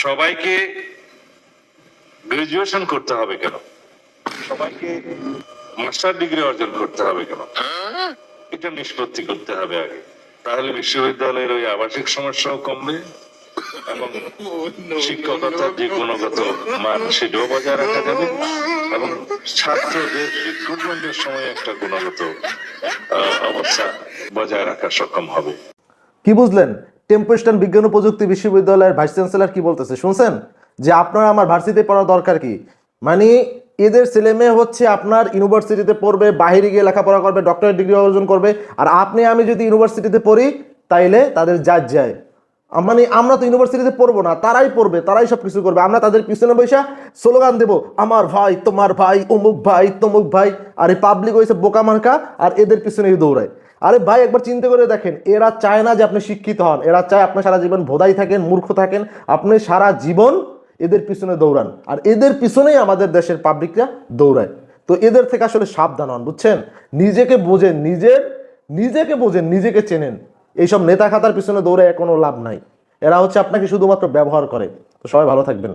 সবাইকে গ্রাজুয়েশন করতে হবে কেন, সবাইকে মাস্টার ডিগ্রি অর্জন করতে হবে কেন, এটা নিষ্পত্তি করতে হবে আগে। তাহলে বিশ্ববিদ্যালয়ের ওই আবাসিক সমস্যাও কমবে এবং শিক্ষকতার যে গুণগত মান সেটাও বজায় রাখা যাবে এবং ছাত্রদের রিক্রুটমেন্টের সময় একটা গুণগত অবস্থা বজায় রাখা সক্ষম হবে। কি বুঝলেন? টেম্পো স্ট্যান্ড বিজ্ঞান ও প্রযুক্তি বিশ্ববিদ্যালয়ের ভাইস চ্যান্সেলর কি বলতেছে শুনছেন? যে আপনারা আমার ভার্সিটিতে পড়ার দরকার কি? মানে এদের ছেলে মেয়ে হচ্ছে আপনার ইউনিভার্সিটিতে পড়বে, বাইরে গিয়ে লেখাপড়া করবে, ডক্টরেট ডিগ্রি অর্জন করবে, আর আপনি আমি যদি ইউনিভার্সিটিতে পড়ি তাইলে তাদের যায়। মানে আমরা তো ইউনিভার্সিটিতে পড়বো না, তারাই পড়বে, তারাই সব কিছু করবে। আমরা তাদের পিছনে বৈশা স্লোগান দেবো, আমার ভাই তোমার ভাই, অমুক ভাই তমুক ভাই। আর এই পাবলিক হয়েছে বোকা মার্কা আর এদের পিছনেই দৌড়ায়। আরে ভাই একবার চিন্তা করে দেখেন, এরা চায় না যে আপনি শিক্ষিত হন, এরা চায় আপনি সারা জীবন ভোদাই থাকেন, মূর্খ থাকেন, আপনি সারা জীবন এদের পিছনে দৌড়ান। আর এদের পিছনেই আমাদের দেশের পাবলিকরা দৌড়ায়। তো এদের থেকে আসলে সাবধান হন, বুঝছেন? নিজেকে বোঝেন, নিজেকে চেনেন। এইসব নেতা খাতার পিছনে দৌড়ে কোনো লাভ নাই। এরা হচ্ছে আপনাকে শুধুমাত্র ব্যবহার করে। তো সবাই ভালো থাকবেন।